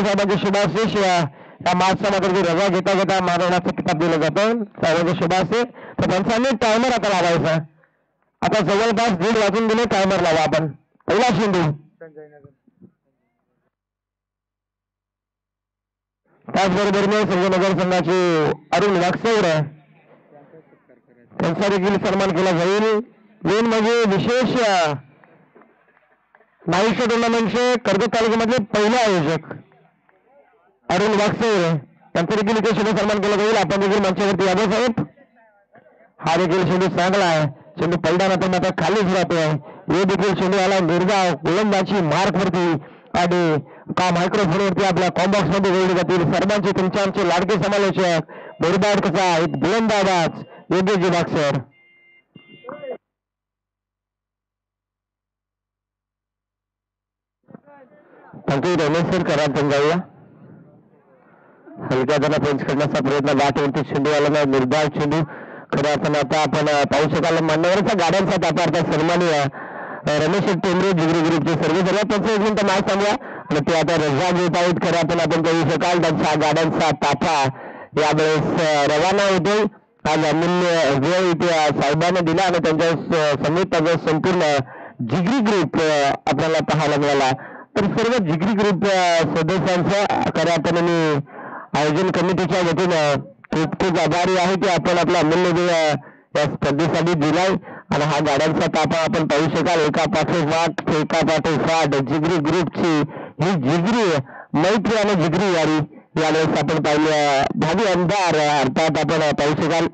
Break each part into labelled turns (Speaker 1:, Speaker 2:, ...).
Speaker 1: कोटे साहेबांचे शुभाशिष या मार्चच्या मध्ये रजा घेता घेता मानवण्याचा किताब दिलं जातं साहेबांचे शुभाशिष. तर त्यांचा टायमर आता लावायचा. आता जवळपास 1:30 वाजून गेले. टायमर लावा आपण. पहिला चेंडू त्याचबरोबर संजयनगर संघाचे अरुण वागसेवर त्यांचा देखील सन्मान केला जाईल. मेन म्हणजे विशेष नाईशा टुर्नामेंटचे कर्जत तालुक्यामधले पहिले आयोजक अरुण वागसेवर त्यांचा देखील इथे शेडू सन्मान केला जाईल. आपण देखील मंचावरती यादव साहेब. हा देखील शेडू चांगला आहे. चेंडू पलटा मात्र खालीच राहतोय. हे देखील चेंडू आला निर्धाव गोलंदाजी मार्क वरती आणि का मायक्रोफोनवरती आपल्या कॉम्बॉक्स मध्ये जोडले जातील. सर्वांचे तुमच्या आमचे लाडके समालोचक बोरबाड कसा एक बुलंद आवाज योग्यजी वागसर. पंकज रमेश सर करा जाऊया. हलक्या जरा पंच करण्याचा प्रयत्न गाठवरती चेंडू आला नाही. निर्धाव चेंडू खऱ्या अर्थानं आता आपण पाहू शकाल मान्यवरचा गाड्यांचा तापारता सन्माननीय रमेश टेंबरे जिगरी ग्रुपचे सर्व त्यांचं 1 मिनिट नाव सांगा आणि ते आता रजा घेत आहेत. खरं आपण पाहू शकाल त्यांचा गाड्यांचा ताफा यावेळेस रवाना होतोय. आज अमूल्य वेळ इथे साहेबांना दिला आणि त्यांच्या समेत संपूर्ण जिगरी ग्रुप आपल्याला पाहायला मिळाला. तर सर्व जिगरी ग्रुप सदस्यांचं खऱ्या अर्थानं मी आयोजन कमिटीच्या वतीनं खूप खूप आभारी आहे की आपण आपला अमूल्य वेळ या स्पर्धेसाठी दिलाय. आणि हा गाड्यांचा ताफा आपण पाहू शकाल एका पाठोपाठ जिगरी ग्रुपची ही जिगरी मैत्री आणि जिगरी यारी यावेळेस आपण पाहिलं. भावी आमदार अर्थात आपण पाहू शकाल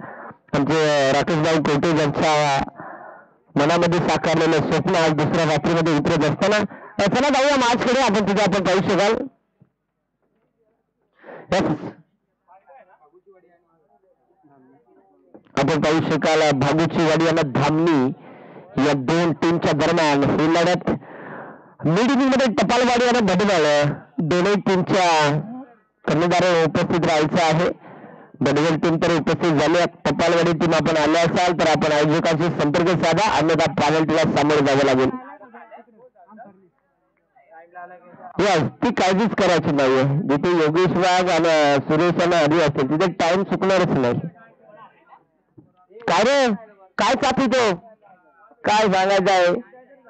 Speaker 1: आमचे राकेशभाऊ कोटे यांच्या मनामध्ये साकारलेलं स्वप्न आज दुसऱ्या रात्रीमध्ये उतरत असताना चला जाऊया मॅचकडे. आपण तिथे आपण पाहू शकाल आपण पाहू शकाल भागूची वाडी आणि धामणी या 2 टीमच्या दरम्यान ही लढत मिड मध्ये टपालवाडी आणि बडवळ दोन्ही टीमच्या कर्णधार उपस्थित राहायचं आहे. बडवळ टीम तर उपस्थित झाली. टपालवाडी टीम आपण आले असाल तर आपण आयोजकांशी संपर्क साधा अन्यथा पेनल्टीला सामोरे जावं लागेल. ती काळजीच करायची नाहीये. जिथे योगेश वाघ आणि सुरेश आणि हरी असतील तिथे टाइम चुकणारच नाही. काय रे काय चापी तो काय सांगायचं आहे.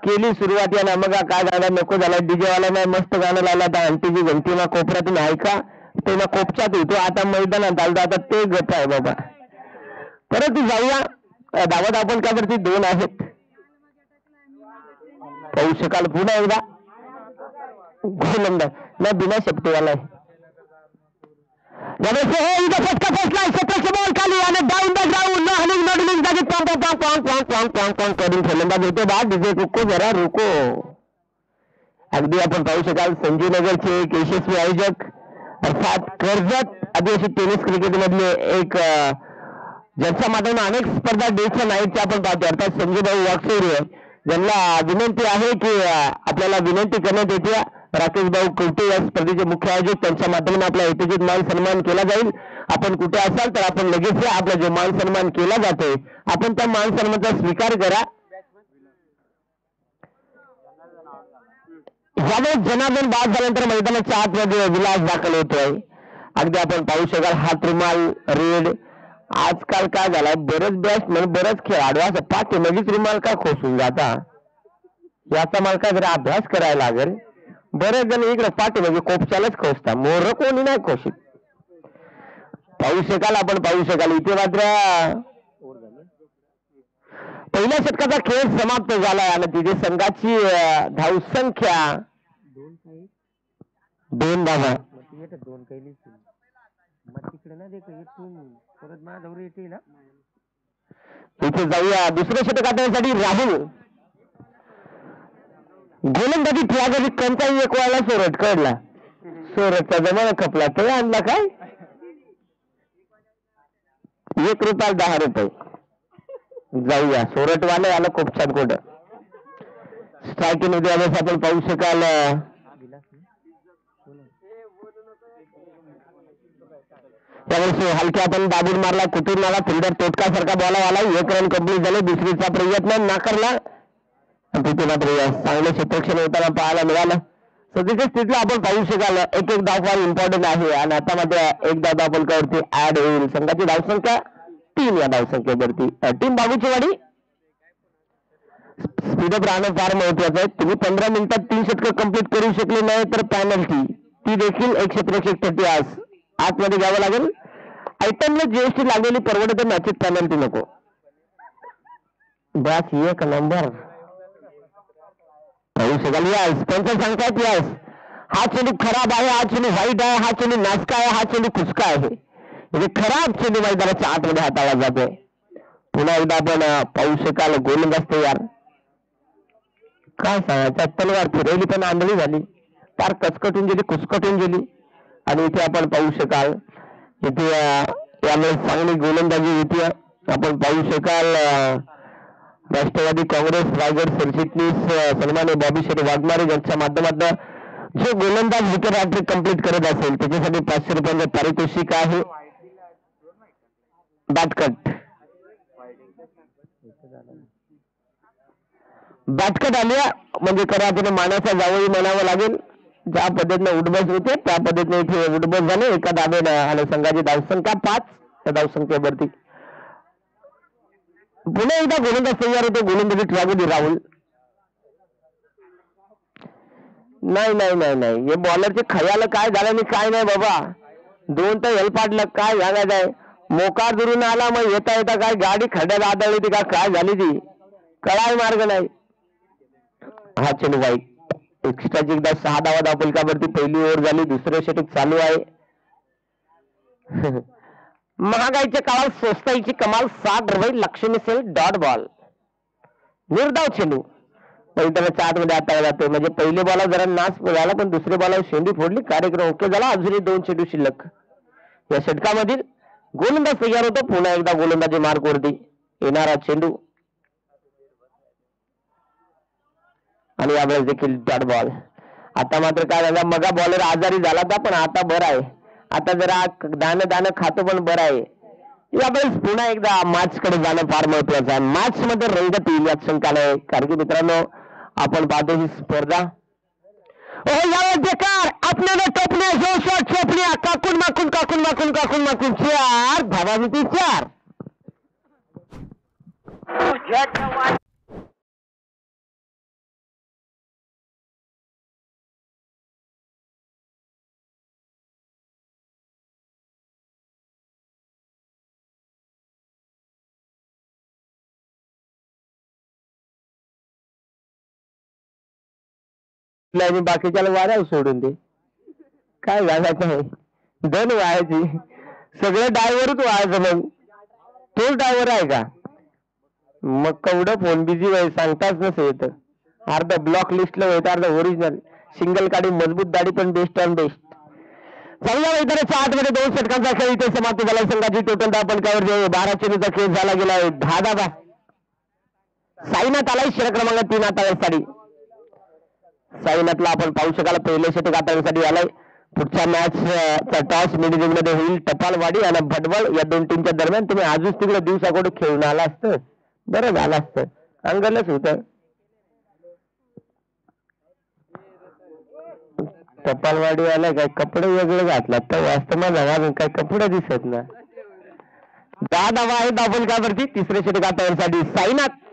Speaker 1: केली सुरुवात या मग काय गाणं नको झाला. डीजे वाला नाही मस्त गाणं लावला तर आंटीची घंटी ना कोपऱ्यातून ऐका ते ना कोपच्यात होतो. आता मैदानात आलं आता ते गप आहे बाबा. परत जाऊया धावत आपण का वरती 2 आहेत. पाहू शकाल पुन्हा एकदा गोलंदाज ना बिना शब्दवाला आहे. फटका फसलाय. क्षेत्राचे बॉल खाली आणि डाऊन द ग्राउंड हनिंग नॉडिंग जागी करून फलंदाज होते. बा डीजे रुको जरा रुको. अगदी आपण पाहू शकाल संजीवनगरचे एक यशस्वी आयोजक अर्थात कर्जत आदिवासी टेनिस क्रिकेट मधले एक ज्यांच्या माध्यमातून अनेक स्पर्धा डेच्या नाईटच्या आपण पाहतो अर्थात संजयभाऊ वागसेरे ज्यांना विनंती आहे की आपल्याला विनंती करण्यात येते. राकेशभाऊ कवटे या स्पर्धेचे मुख्य आयोजक त्यांच्या माध्यमातून आपला ऐतिहासिक मान सन्मान केला जाईल. आपण कुठे असाल तर आपण लगेच आपला जो मान सन्मान केला जातोय आपण त्या मान सन्मानाचा स्वीकार करा. यावेळेस जनार्दन बाद झाल्यानंतर मैदानाच्या आतमध्ये विलास दाखल होतोय. अगदी आपण पाहू शकाल हात रुमाल रेड. आजकाल काय झालाय बरेच बॅट्समन बरेच खेळाडू असं पाठी लगेच रुमाल का खोसून जाता. याचा मला काय जरा अभ्यास करायला लागेल. बरेच जण इकडे पाठी म्हणजे कोपच्यालाच खोसता मोर कोणी नाही खोशीत. पाहू शकाल आपण पाहू शकाल इथे मात्र पहिल्या षटकाचा खेळ समाप्त झालाय आणि तिथे संघाची धावसंख्या 2 धावा. इथे जाऊया दुसऱ्या षटकासाठी राहुल गोलंदाजी त्यासाठी कोणताही एक वाला सोरट कळला. सोरटचा जमाना खपला तो आणला काय 1 रुपया 10 रुपये. जाऊया सोरटवाले आलं खूप छान कोट स्ट्रायकिंग मध्ये आल्यास आपण पाहू शकाल. त्यावेळेस हलक्या आपण दाबून मारला कुठून मारला फिल्डर तोटका सारखा बॉल आला. 1 रन कंप्लीट झाले. दुसरीचा प्रयत्न नाकारला. तिथे मात्र चांगले क्षेत्रक्षण होताना पाहायला मिळालं. सध्याच्या स्थितीला आपण पाहू शकाल एक एक धाव फार इम्पॉर्टंट आहे आणि आता मात्र एक धाव धावफलकावरती ऍड होईल. संघाची धावसंख्या 3 या धावसंख्येवरती. टीम बागुचीवाडी स्पीडअप राहणं फार महत्वाचं आहे. तुम्ही 15 मिनिटात 3 षटकं कंप्लीट करू शकले नाही तर पॅनल्टी, ती देखील 100-130 आतमध्ये घ्यावं लागेल. आयटमला जीएसटी लागलेली परवडत मॅचेत पॅनल्टी नको. बस एक नंबर पाहू शकाल. यास पंच सांगतात यास हा चेंडू खराब आहे, हा चेंडू वाईट आहे, हा चेंडू नासका आहे, हा चेंडू खुसका आहे. म्हणजे खराब चेंडू मैदानाच्या आतमध्ये हाताळला जातोय. पुन्हा एकदा आपण पाहू शकाल गोलंदाज तयार. काय सांगायचं, तलवार फिरवली पण आंधळी झाली, फार कचकटून गेली, कुसकटून गेली. आणि इथे आपण पाहू शकाल इथे यावेळेस चांगली गोलंदाजी होती. आपण पाहू शकाल राष्ट्रवादी काँग्रेस रायगड सरचिटणीस सन्मान्य बॉबी शेठ वाघमारे यांच्या माध्यमातून जो गोलंदाज विकेट हॅट्रिक कंप्लीट करत असेल त्याच्यासाठी 500 रुपयांचं पारितोषिक आहे. बॅटकट आल्या म्हणजे खऱ्या अर्थाने मानाचा जावई म्हणावं लागेल. ज्या पद्धतीने उठबस होते त्या पद्धतीने इथे उठबस झाले एका धाब्यानं आणि संघाची धावसंख्या 5 त्या धावसंख्येवरती. पुन्हा एकदा गोलंदाज तयार होतो. गोलंदाजी ट्रॅव्हली राहुल. नाही नाही नाही नाही हे बॉलरचे खयाल काय झालं आणि काय नाही बाबा. 2 तर हेल्पाटलं काय झालं आहे. मोकार दुरून आला मग येता येता काय गाडी खड्यात आदळली ती का काय झाली ती कळाय मार्ग नाही. हा चेंडू वाईट. एक्स्ट्राची एकदा 6 धावा धावफलकावरती पहिली ओव्हर झाली. दुसरं षटक चालू आहे. महागाईच्या काळात स्वस्ताईची कमाल 60 रुपये लक्ष्मी सेल डॉट बॉल. निर्धाव चेंडू मैदानाच्या आतमध्ये हाताळला जातोय. म्हणजे पहिले बॉला जरा नाच झाला पण दुसरे बॉला शेंडी फोडली. कार्यक्रम ओके झाला. अजूनही 2 चेंडू शिल्लक. या षटकामधील गोलंदाज तयार होतो. पुन्हा एकदा गोलंदाजी मार्कवरती येणारा चेंडू आणि यावेळेस देखील डॉट बॉल. आता मात्र काय झालं मगा बॉलर आजारी झाला होता पण आता बरा आहे. आता जरा दाणं खातो पण बरं आहे. यावेळेस पुन्हा एकदा मॅच कडे जाणं फार महत्वाचं आहे. मॅच मध्ये रंगत येईल यात शंका नाही. कारण की मित्रांनो आपण पाहतो ही स्पर्धा यावेळेस बेकार आपल्याला टोपण्या शॉट चोपण्या काकून माकून काकून माकून काकून माकून 4 धावा मिळते 4. बाकीच्याला वाऱ्यावर सोडून दे काय घालायचं आहे. धन व्हायची सगळं डायव्हरच व्हायचं. मग तोच डायव्हर आहे का मग केवढं फोन बिझी व्हाय सांगताच नसे येत. अर्धा ब्लॉक लिस्टला होत अर्धा ओरिजिनल सिंगल काढी मजबूत दाढी पण बेस्ट ऑन बेस्ट. चांगल्या मैदानाच्या आतमध्ये 2 षटकांचा खेळ इथे समाप्त झाला. संघाची टोटल धावफलकावर 12 चेंडूचा खेळ झाला गेला आहे. 10 धावा. साईनाथ आलाय षटक क्रमांक 3 आता साडी. साईनाथला आपण पाहू शकाल पहिले षटक हाताळण्यासाठी आलाय. पुढच्या मॅचचा टॉस मिडजिंग मध्ये होईल टपालवाडी आणि भटबळ या 2 टीमच्या दरम्यान. तुम्ही आजच तिकडे दिवसाकडे खेळून आला असतं बरं झालं असतं. अंगलच होत. टपालवाडी आलाय काय कपडे वेगळे घातला तर वास्तवात काय कपडे दिसत ना. 10 धावा आहे धावफलकावरती. तिसरे षटक हाताळण्यासाठी साईनाथ.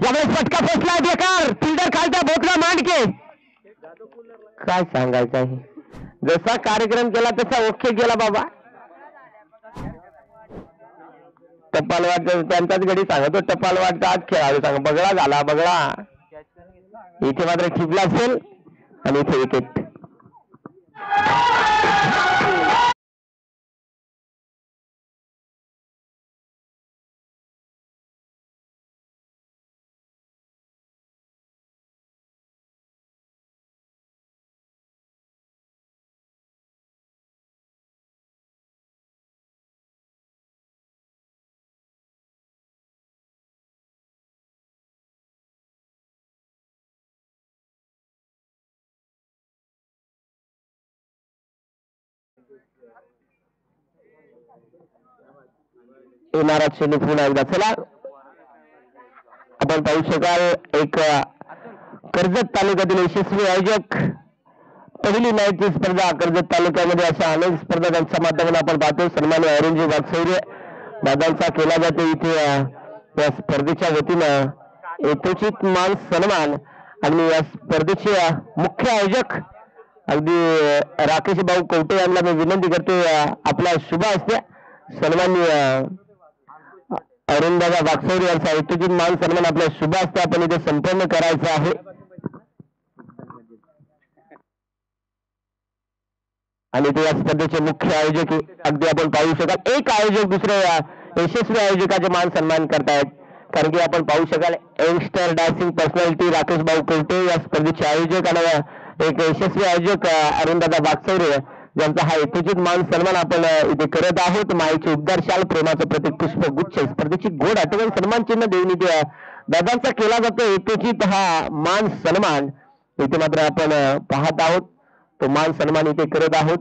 Speaker 1: यावेळेस फटका पोचला बेकार. फिल्डर खालचा बोटला मांडके काय सांगायचं आहे. जसा कार्यक्रम केला तसा ओके गेला बाबा. टपालवाट त्यांचाच गडी सांगतो टपालवाटचा आज खेळाडू सांग बगळा झाला बगळा. इथे मात्र ठिपला असेल आणि इथे विकेट. येणारा चेंडू पुन्हा एकदा. चला आपण पाहू शकाल एक कर्जत तालुक्यातील यशस्वी आयोजक पहिली नाईटची स्पर्धा कर्जत तालुक्यामध्ये अशा अनेक स्पर्धा त्यांच्या माध्यमातून आपण पाहतो. सन्मान्य औरंगजेब वागसौरे दादांचा केला जातो इथे या स्पर्धेच्या वतीनं यथोचित मान सन्मान. आणि या स्पर्धेचे मुख्य आयोजक अगदी राकेश भाऊ कवटे यांना मी विनंती करतो आपल्या शुभ हस्ते सन्माननीय अरुणदादा वागसौरे यांचा यथोचित मान सन्मान आपल्या शुभ हस्ते आपण इथे संपन्न करायचा आहे. आणि ते या स्पर्धेचे मुख्य आयोजक अगदी आपण पाहू शकाल एक आयोजक दुसऱ्या यशस्वी आयोजकाचे मान सन्मान करतायत. कारण की आपण पाहू शकाल यंगस्टर डान्सिंग पर्सनॅलिटी राकेश भाऊ कवटे या स्पर्धेचे आयोजक आणि एक यशस्वी आयोजक अरुणदादा वागसौरे ज्यांचा हा यथोचित मान सन्मान आपण इथे करत आहोत. मायेचे उद्गार शाल प्रेमाचं प्रतीक पुष्प गुच्छ स्पर्धेची गोड आठवण सन्मान चिन्ह देऊन इथे दादांचा केला जातो यथोचित हा मान सन्मान इथे मात्र आपण पाहत आहोत. तो मान सन्मान इथे करत आहोत.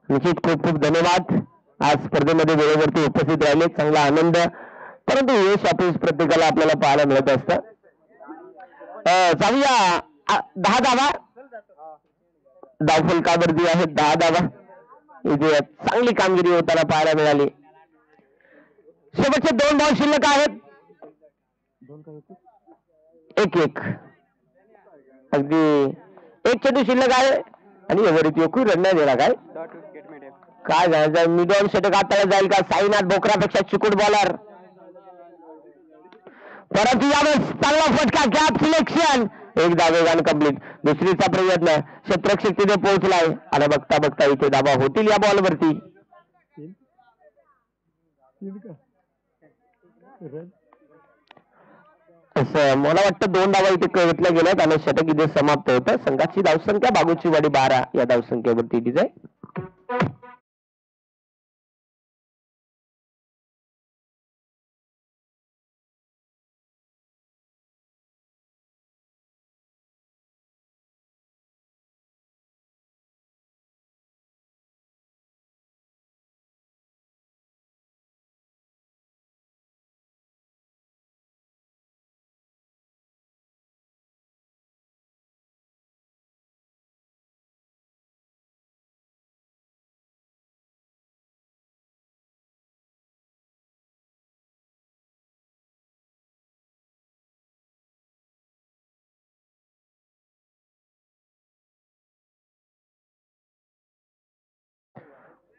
Speaker 1: निश्चित खूप खूप धन्यवाद. आज स्पर्धेमध्ये वेळेवरती उपस्थित राहिले चांगला आनंद. परंतु यश अपयश प्रत्येकाला आपल्याला पाहायला मिळत असतं. जाऊया 10 धावा धावफलकावरती आहेत 10 धावा इथे चांगली कामगिरी होताना पाहायला मिळाली. शेवटचे 2 धाव शिल्लक आहेत. 1-1 अगदी 1 चेंडू शिल्लक आहे आणि एवढी योकू रन नाही दिला काय झालं. मिडॉन षटक हाताला जाईल का साईनाथ बोकरापेक्षा चिकूट बॉलर. परंतु यावेळेस चांगला फटका गॅप सिलेक्शन एक धावेगान कंप्लीट. दुसरीचा प्रयत्न क्षेत्ररक्षक तिथे पोहोचलाय आणि बघता बघता इथे धावा होतील या बॉलवरती. मला वाटतं 2 धावा इथे घेतल्या गेल्यात आणि षटक इथे समाप्त होतं. संघाची धावसंख्या बागूची वाडी 12 या धावसंख्येवरती इथे जाईल.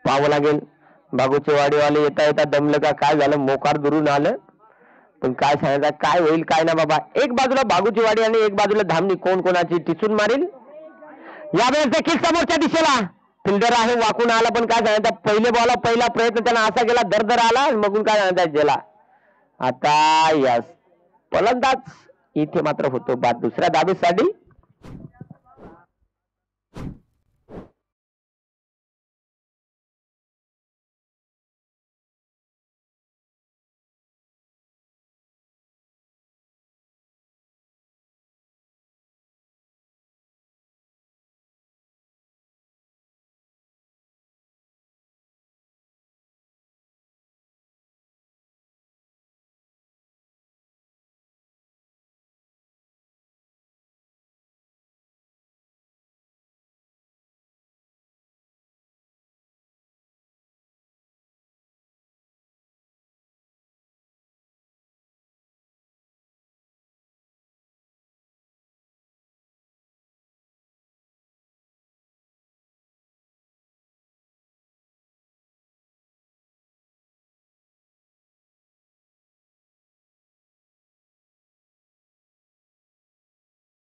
Speaker 1: पाहावं लागेल. बागूचे वाडीवाले येता येता दमलं का काय झालं. मोकार दुरून आलं पण काय सांगायचं काय होईल काय ना बाबा. एक बाजूला बागूची वाडी आणि एक बाजूला धामणी कोण कोणाची टिचून मारेल. यावेळेस देखील समोरच्या दिशेला फिल्डर आहे वाकून आला पण काय सांगायचं पहिले बॉल पहिला प्रयत्न त्याला असा केला दरदर आला मगून काय सांगायचं गेला. आता यस फलंदाज इथे मात्र होतो बाद दुसऱ्या धावेसाठी.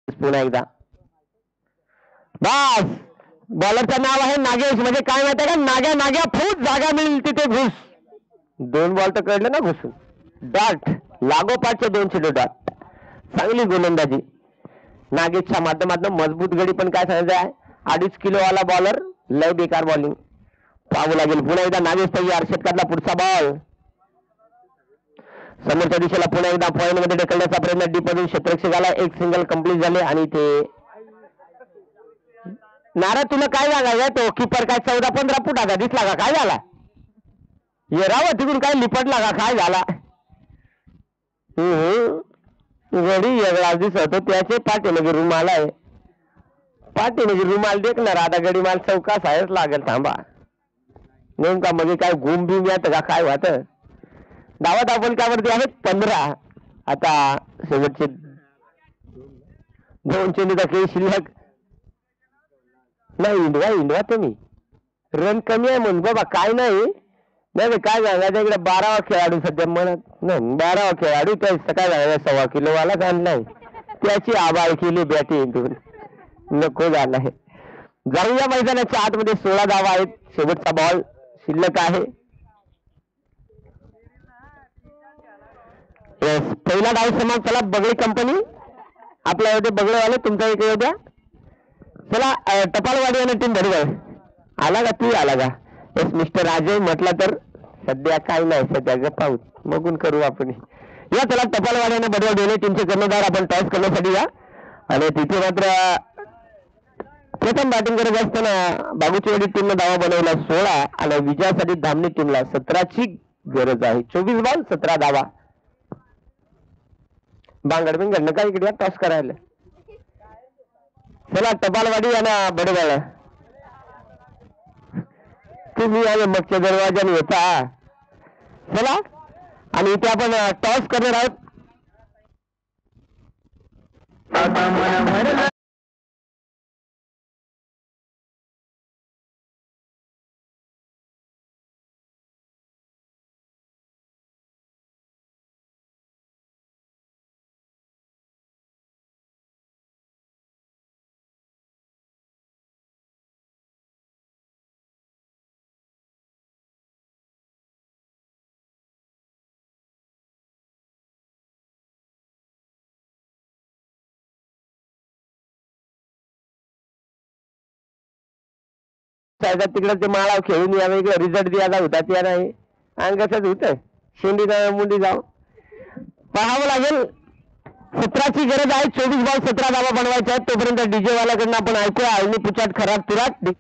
Speaker 1: पुन्हा एकदा बस बॉलरचं नाव आहे नागेश. म्हणजे काय माहिती का नाग्या फूट जागा मिळेल तिथे घुस. 2 बॉल तर कळलं ना घुसून. डॉट लागोपाठचे 2 चेंडू डॉट. चांगली गोलंदाजी नागेशच्या माध्यमातून. मजबूत गडी पण काय सांगायचं आहे 2.5 किलोवाला बॉलर लय बेकार बॉलिंग. पाहावं लागेल पुन्हा एकदा नागेश तयार. षटकातला पुढचा बॉल समोरच्या दिशेला पुन्हा एकदा पॉइंट मध्ये ढकलण्याचा प्रयत्न डीप मधून क्षेत्ररक्षकाला एक सिंगल कंप्लीट झाले. आणि ते नारा तुला काय झाला तो किपर काय 14-15 फुटाचा दिसला का काय झाला. ये राव तिथून काय लिपटला का काय झाला. गडी वेगळा दिसतो त्याचे पाठीमागे रुमाल आहे. पाठीमागे रुमाल देखणार आता गडी माल चौकास आहेच लागेल. थांबा नेमका म्हणजे काय घुम बिम येत का काय होत. धावत आपण त्यावरती आहेत 15. आता शेवटचे 2 चेंडू तर काही शिल्लक नाही. इंडवा तुम्ही रन कमी आहे म्हणून बाबा काय नाही. नाही काय सांगायचं इकडे 12वा खेळाडू सध्या म्हणत नाही. 12वा खेळाडू त्या काय सांगायचं 1.25 किलोवाला काढलाय त्याची आबाळ केली बॅटिंग नको झालाय. जाऊया मैदानाच्या आतमध्ये 16 धावा आहेत. शेवटचा बॉल शिल्लक आहे. पहिला डाव समाप्त. चला बगळे कंपनी आपल्या होते बगळेवाले तुमचा एक येऊ द्या. चला टपालवाडी आणि टीम बरोबर आला का तू आला का. येस मिस्टर अजय म्हटलं तर सध्या काय नाही सध्या गप्पा बघून करू आपण. या चला टपालवाडी आणि बरोबर दोन्ही टीमचे कर्णधार आपण टॉस करण्यासाठी या. आणि तिथे मात्र प्रथम बॅटिंग करत असताना बागुचीवाडी टीमने धावा बनवला 16 आणि विजयासाठी धामणी टीमला 17ची गरज आहे. 24 बॉल 17 धावा. बांगड बिंगड नका इकडे टॉस करायला. चला टपालवाडी आणि बरोबर तुम्ही आले मगच्या दरवाजाने येता. चला आणि इथे आपण टॉस करणार आहोत. तिकडे ते माळा खेळून या वेगळं रिझल्ट द्यायला होता त्या नाही अंगाच होत शेंडी मुंडी जाऊ पाहावं लागेल. 17ची गरज आहे. 24 बॉल 17 धावा बनवायच्या आहेत. तोपर्यंत डीजे वाल्याकडनं आपण ऐकूया आळणी पुचाट खराब तुराट.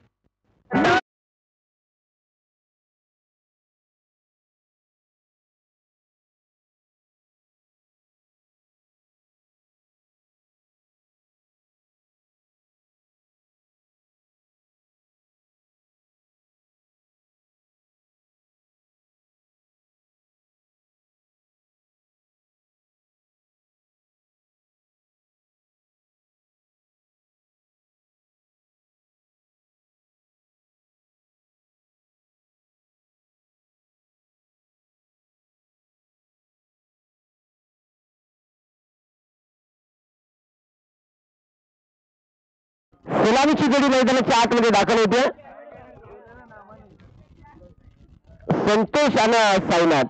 Speaker 1: सलामीची जोडी मैदानाच्या आतमध्ये दाखल होते. संतोष आणि साईनाथ.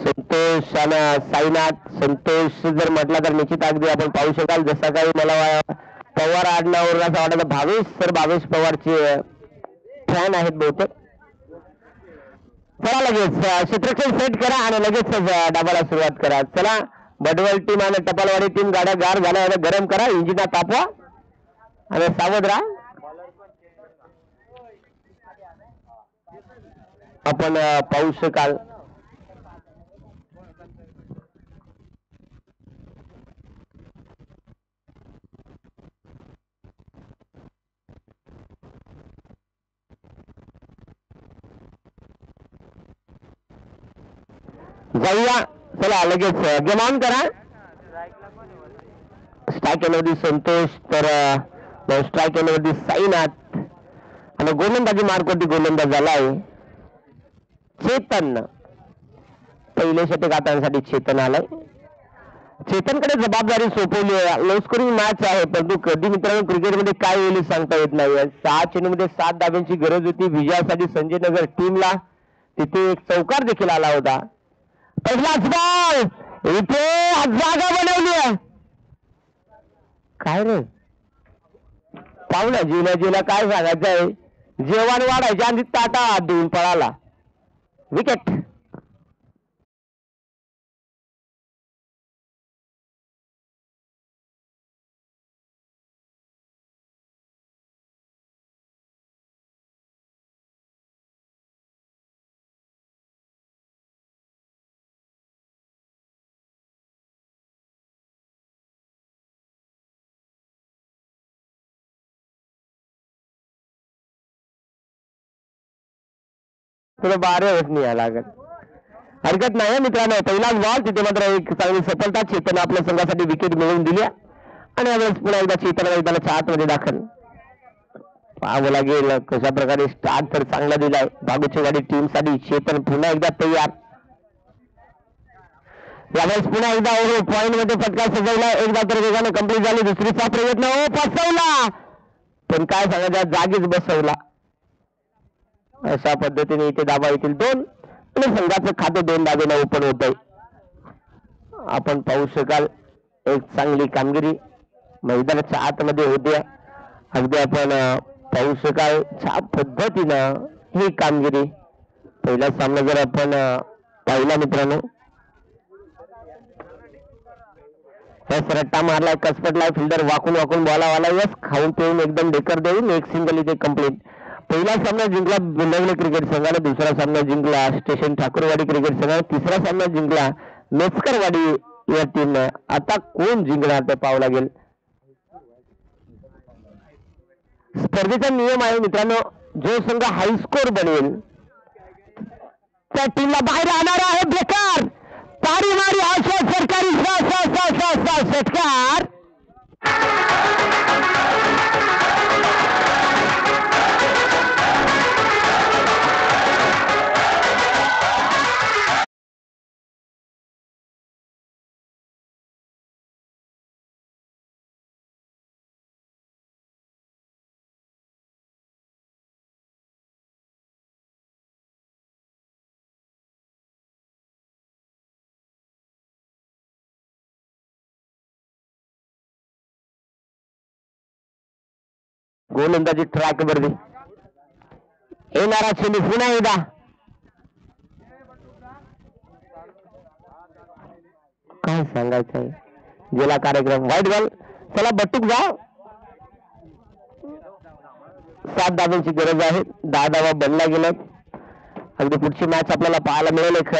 Speaker 1: संतोष आणि साईनाथ. संतोष जर म्हटला तर निश्चित अगदी आपण पाहू शकाल जसं काही मला पवार आडनावर असं वाटतं भावेश सर भावेश पवारचे फॅन आहेत बहुतेक. चला लगेच क्षेत्रक्षण सेट करा आणि लगेच डाबाला सुरुवात करा. चला बडवल टीम आणि टपालवाडी टीम गाड्या गार झाल्या गरम करा. इंजिना तापवा आणि सावध राहा. आपण पाहू शकाल जाऊया. चला लगेच गेम ऑन करा. स्ट्राईक केल्यावरती संतोष तर स्ट्राईक केल्यावरती साईनाथ आणि गोलंदाजी मार्कवरती गोलंदाज झालाय चेतन. पहिले षटक हाताळण्यासाठी चेतन आलाय. चेतनकडे जबाबदारी सोपवली आहे. लो स्कोरिंग मॅच आहे परंतु कधी मित्रांनो क्रिकेटमध्ये काय होईल सांगता येत नाही. 6 चेंडूमध्ये 7 धाब्यांची गरज होती विजयासाठी संजय नगर टीमला. तिथे एक चौकार देखील आला होता. पहिलाच बॉल इथे जागा बनवली आहे. काय रे पाहुण्या जिला काय सांगायचं आहे. जेवण वाढायच्या आणि ताटा हात देऊन पळाला. विकेट. तुला 12 वर्ष नाही यायला लागत. हरकत नाही मित्रांनो. पहिलाच बॉल तिथे मात्र एक चांगली सफलता. चेतन आपल्या संघासाठी विकेट मिळवून दिल्या आणि यावेळेस पुन्हा एकदा चेतन मैदानाच्या आतमध्ये दाखल. पाहावं लागेल कशा प्रकारे स्टार्ट तर चांगला दिलाय बागूची गाडी टीम साठी. चेतन पुन्हा एकदा तयार. यावेळेस पुन्हा एकदा ओव्हर पॉइंट मध्ये फटका सजवला. एकदा तर वेगाने कंप्लीट झाली. दुसरीचा प्रयत्न फसवला पण काय सांगायचं जागीच बसवला. अशा पद्धतीने इथे दाबा येतील 2 आणि संघाचं खातं 2 धावेनं ओपन होत आहे. आपण पाहू शकाल एक चांगली कामगिरी मैदानाच्या आतमध्ये होते. अगदी आपण पाहू शकाल छान पद्धतीनं ही कामगिरी. पहिला सामना जर आपण पाहिला मित्रांनो रट्टा मारलाय कसपटलाय फिल्डर वाकून वाकून बॉला वाला यस खाऊन पिऊन एकदम डेकर देऊन एक सिंगल इथे कंप्लीट. पहिला सामना जिंकला बिंदवणे क्रिकेट संघाने. दुसरा सामना जिंकला स्टेशन ठाकूरवाडी क्रिकेट संघाने. तिसरा सामना जिंकला मेचकरवाडी या टीमनं. आता कोण जिंकणार ते पाहावं लागेल. स्पर्धेचा नियम आहे मित्रांनो जो संघ हाय स्कोर बनवेल त्या टीमला बाहेर आणणार आहे. बेकार तारी मारी औषध सरकारी षटकार. गोलंदाजी ट्रॅक वरती येणारा चेंडू पुन्हा एकदा काय सांगायचंय गेला कार्यक्रम. वाईट बॉल. चला बटूक जा. 7 धावांची गरज आहे. 10 धावा बनला गेला. अगदी पुढची मॅच आपल्याला पाहायला मिळेल. एक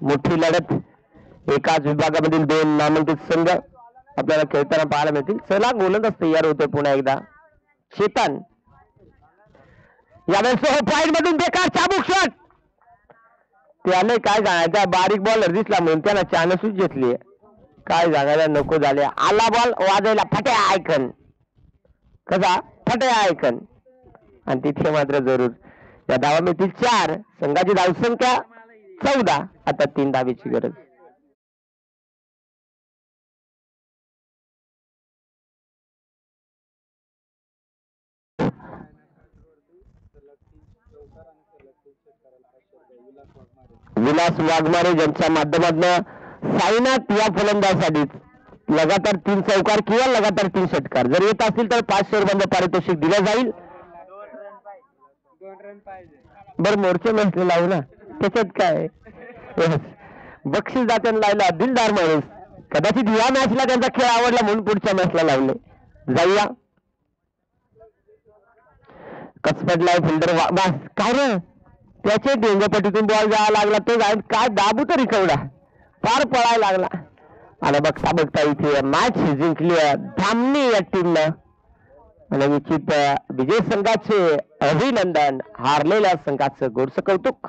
Speaker 1: मोठी लढत एकाच विभागामधील 2 नामांकित संघ आपल्याला खेळताना पाहायला मिळतील. चला गोलंदाज तयार होतोय पुन्हा एकदा चेतन. यावेळेस पॉइंट मधून बेकार चाबूक शॉट. त्याने काय सांगायचं बारीक बॉलर दिसला म्हणून त्यानं चान्सच घेतली. काय सांगायला नको झाले. आला बॉल वाजायला फट्या आयकन कसा फट्या आयकन आणि तिथे मात्र जरूर या धावा मिळतील 4. संघाची धावसंख्या 14. आता 3 धावेची गरज. विलास वाघमारे ज्यांच्या माध्यमातून साईनाथ या फलंदाजासाठी लगातार 3 चौकार किंवा लगातार 3 षटकार जर येत असतील तर 500 रुपयांचं पारितोषिक दिलं जाईल. बरं मोर्चे म्हटले लावू ना त्याच्यात काय बक्षीस दात्यानं लावला. दिलदार माणूस. कदाचित या मॅचला त्यांचा खेळ आवडला म्हणून पुढच्या मॅचला लावले. जाऊया. कसपटलाय फिल्डर बस काय रे त्याचे डेंगपट्टीतून बॉल जायला लागला. तो जाईल काय दाबू तरी केवढा फार पळायला लागला. आणि बघता बघता इथे मॅच जिंकली धामणी या टीमनं. आणि निश्चित विजय संघाचे अभिनंदन. हारलेल्या संघाचं गोडसं कौतुक.